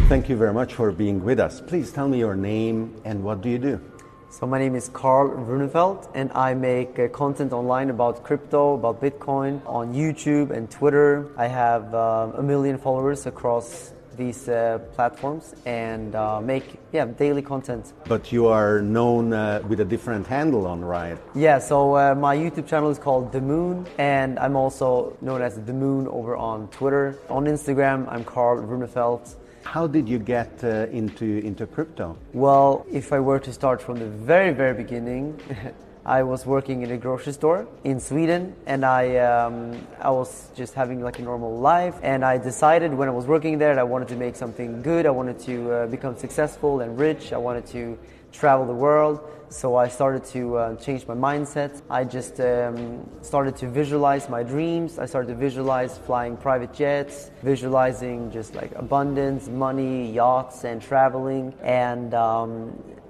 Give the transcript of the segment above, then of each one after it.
Thank you very much for being with us. Please tell me your name and what do you do? So my name is Carl Runefeld, and I make content online about crypto, about Bitcoin, on YouTube and Twitter. I have 1 million followers across these platforms and make daily content. But you are known with a different handle on Riot. Yeah, so my YouTube channel is called The Moon, and I'm also known as The Moon over on Twitter. On Instagram, I'm Carl Runefeld. How did you get into crypto? Well, if I were to start from the very, very beginning, I was working in a grocery store in Sweden, and I was just having like a normal life, and I decided when I was working there that I wanted to make something good. I wanted to become successful and rich. I wanted to travel the world. So I started to change my mindset. I just started to visualize my dreams. I started to visualize flying private jets, visualizing just like abundance, money, yachts, and traveling. And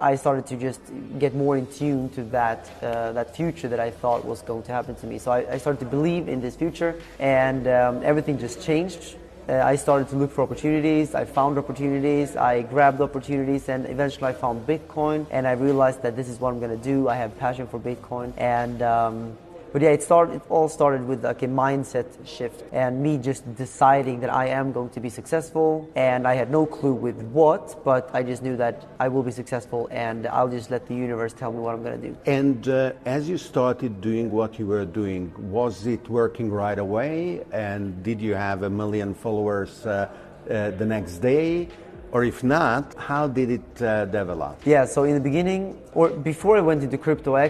I started to just get more in tune to that future that I thought was going to happen to me. So I started to believe in this future, and everything just changed. I started to look for opportunities, I found opportunities, I grabbed opportunities, and eventually I found Bitcoin, and I realized that this is what I'm going to do. I have passion for Bitcoin, and but yeah, it all started with like a mindset shift and me just deciding that I am going to be successful, and I had no clue with what, but I just knew that I will be successful, and I'll just let the universe tell me what I'm going to do. And as you started doing what you were doing, was it working right away? And did you have 1 million followers the next day? Or if not, how did it develop? Yeah, so in the beginning, or before I went into crypto, I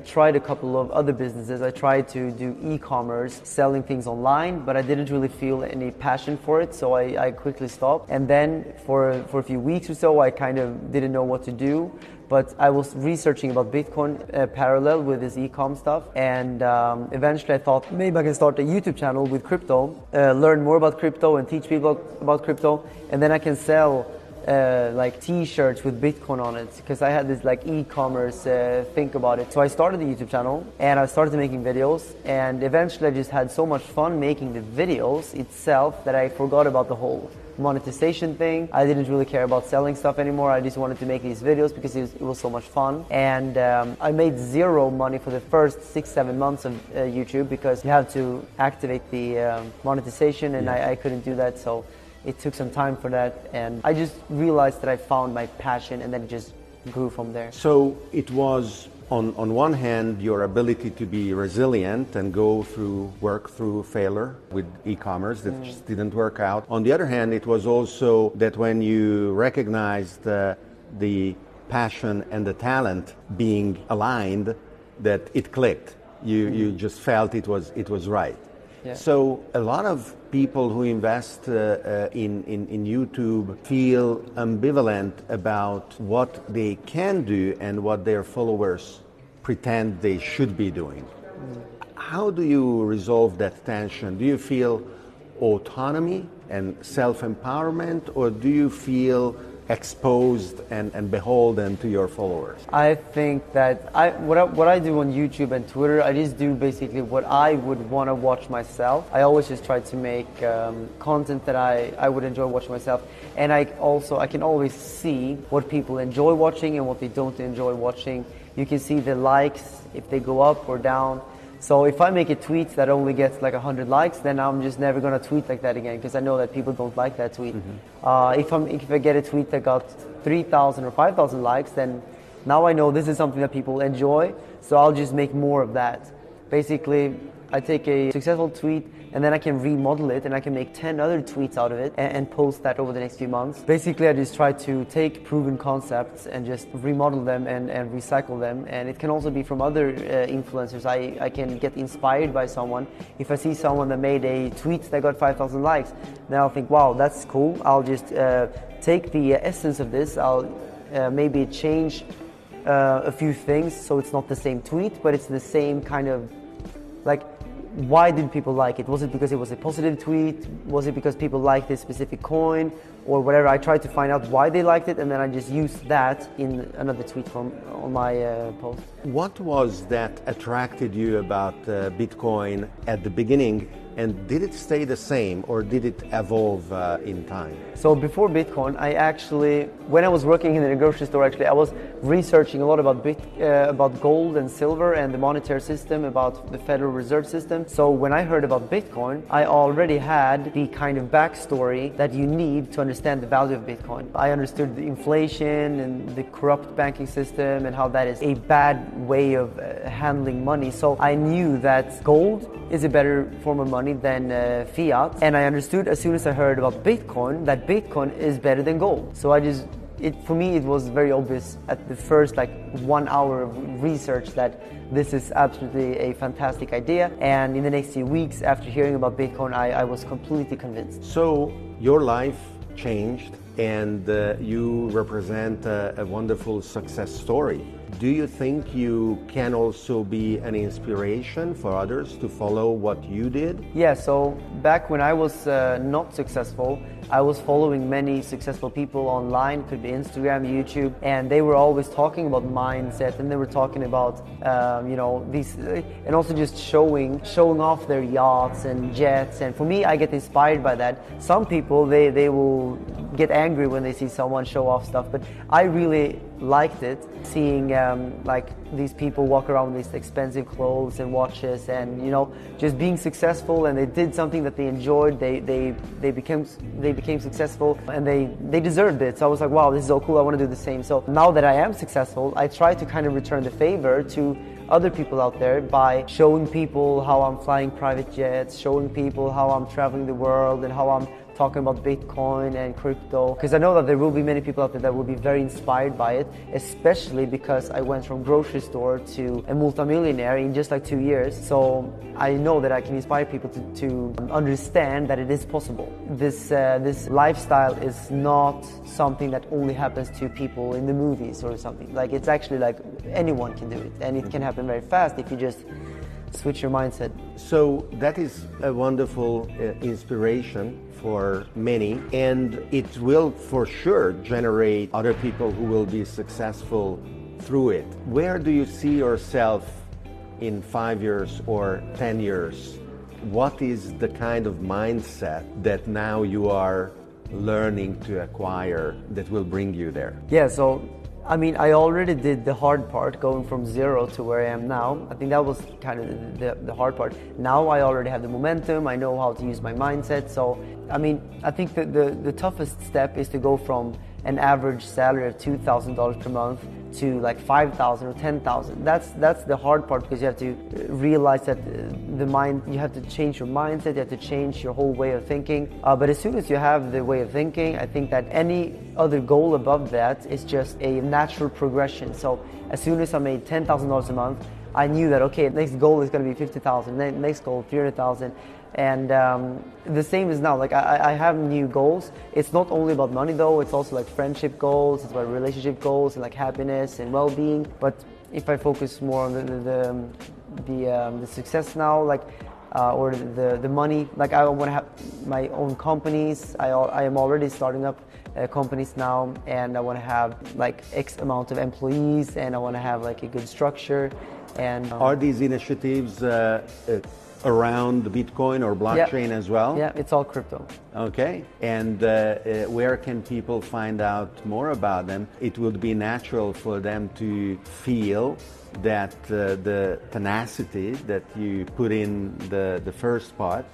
tried a couple of other businesses. I tried to do e-commerce, selling things online, but I didn't really feel any passion for it, so I quickly stopped. And then for a few weeks or so, I kind of didn't know what to do. But I was researching about Bitcoin parallel with this e-com stuff, and eventually I thought maybe I can start a YouTube channel with crypto, learn more about crypto and teach people about crypto, and then I can sell like t-shirts with Bitcoin on it, because I had this like e-commerce think about it. So I started the YouTube channel and I started making videos, and eventually I just had so much fun making the videos itself that I forgot about the whole monetization thing. I didn't really care about selling stuff anymore. I just wanted to make these videos because it was so much fun. And I made zero money for the first 6-7 months of YouTube, because you have to activate the monetization, and I couldn't do that. So it took some time for that, and I just realized that I found my passion, and then it just grew from there. So it was on one hand your ability to be resilient and work through failure with e-commerce that just didn't work out. On the other hand, it was also that when you recognized the passion and the talent being aligned, that it clicked. You just felt it was right. Yeah. So a lot of people who invest in YouTube feel ambivalent about what they can do and what their followers pretend they should be doing. How do you resolve that tension? Do you feel autonomy and self-empowerment, or do you feel exposed and beholden to your followers? I think that what I do on YouTube and Twitter, I just do basically what I would want to watch myself. I always just try to make content that I would enjoy watching myself, and I can always see what people enjoy watching and what they don't enjoy watching. You can see the likes, if they go up or down. So if I make a tweet that only gets like 100 likes, then I'm just never going to tweet like that again, because I know that people don't like that tweet. If I get a tweet that got 3,000 or 5,000 likes, then now I know this is something that people enjoy, so I'll just make more of that. Basically, I take a successful tweet, and then I can remodel it, and I can make 10 other tweets out of it and post that over the next few months. Basically, I just try to take proven concepts and just remodel them and recycle them. And it can also be from other influencers. I can get inspired by someone. If I see someone that made a tweet that got 5,000 likes, then I'll think, wow, that's cool. I'll just take the essence of this. I'll maybe change a few things so it's not the same tweet, but it's the same kind of, like, why did people like it? Was it because it was a positive tweet? Was it because people liked this specific coin or whatever? I tried to find out why they liked it, and then I just used that in another tweet on my post. What was that attracted you about Bitcoin at the beginning, And did it stay the same or did it evolve in time? So before Bitcoin, when I was working in a grocery store, I was researching a lot about gold and silver and the monetary system, about the Federal Reserve System. So when I heard about Bitcoin, I already had the kind of backstory that you need to understand the value of Bitcoin. I understood the inflation and the corrupt banking system and how that is a bad way of handling money. So I knew that gold is a better form of money than fiat. And I understood as soon as I heard about Bitcoin that Bitcoin is better than gold. So for me, it was very obvious at the first 1 hour of research that this is absolutely a fantastic idea. And in the next few weeks after hearing about Bitcoin, I was completely convinced. So your life changed and you represent a wonderful success story. Do you think you can also be an inspiration for others to follow what you did? Yeah, so back when I was not successful, I was following many successful people online, could be Instagram, YouTube, and they were always talking about mindset, and they were talking about these, and also just showing off their yachts and jets. And for me, I get inspired by that. Some people they will get angry when they see someone show off stuff, but I really liked it, seeing these people walk around with these expensive clothes and watches, and just being successful, and they did something that they enjoyed. They became successful, and they deserved it. So I was like, wow, this is so cool, I want to do the same. So now that I am successful, I try to kind of return the favor to other people out there by showing people how I'm flying private jets, showing people how I'm traveling the world, and how I'm talking about Bitcoin and crypto, because I know that there will be many people out there that will be very inspired by it, especially because I went from grocery store to a multimillionaire in just 2 years. So I know that I can inspire people to understand that it is possible. This lifestyle is not something that only happens to people in the movies or something. It's actually anyone can do it, and it can happen very fast if you just switch your mindset. So that is a wonderful inspiration for many, and it will for sure generate other people who will be successful through it. Where do you see yourself in 5 years or 10 years? What is the kind of mindset that now you are learning to acquire that will bring you there? Yeah, so I already did the hard part, going from zero to where I am now. I think that was kind of the hard part. Now I already have the momentum, I know how to use my mindset. So, I think that the toughest step is to go from an average salary of $2,000 per month to $5,000 or $10,000. That's the hard part, because you have to realize that you have to change your mindset, you have to change your whole way of thinking. But as soon as you have the way of thinking, I think that any other goal above that is just a natural progression. So as soon as I made $10,000 a month, I knew that, okay, next goal is going to be $50,000, next goal $300,000. And the same is now. I have new goals. It's not only about money though. It's also friendship goals. It's about relationship goals and happiness and well-being. But if I focus more on the success now, or the money, I want to have my own companies. I am already starting up companies now, and I want to have X amount of employees, and I want to have a good structure. And are these initiatives around the Bitcoin or blockchain as well? Yeah, it's all crypto. Okay, and where can people find out more about them? It would be natural for them to feel that the tenacity that you put in the first part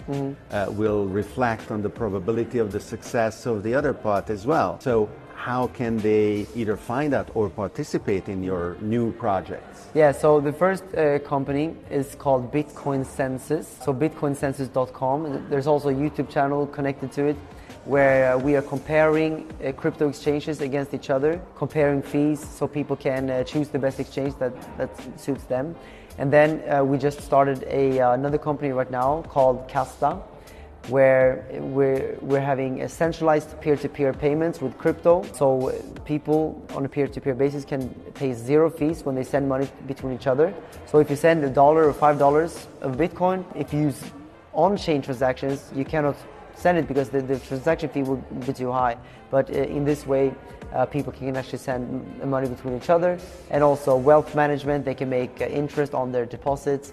will reflect on the probability of the success of the other part as well. So how can they either find out or participate in your new projects? Yeah, so the first company is called Bitcoin Census, so bitcoincensus.com. There's also a YouTube channel connected to it, where we are comparing crypto exchanges against each other, comparing fees so people can choose the best exchange that suits them. And then we just started another company right now called Casta, where we're having a centralized peer-to-peer payments with crypto. So people on a peer-to-peer basis can pay zero fees when they send money between each other. So if you send $1 or $5 of Bitcoin, if you use on-chain transactions, you cannot send it because the transaction fee will be too high. But in this way, people can actually send money between each other. And also wealth management, they can make interest on their deposits.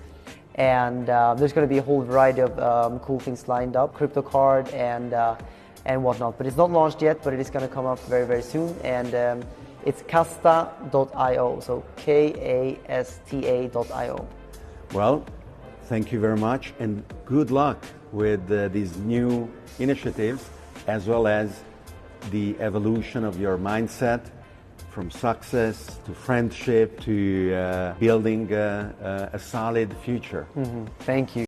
And there's going to be a whole variety of cool things lined up, crypto card and whatnot. But it's not launched yet, but it is going to come up very, very soon. And it's Kasta.io, so Kasta.io. Well, thank you very much, and good luck with these new initiatives, as well as the evolution of your mindset from success to friendship to building a solid future. Thank you.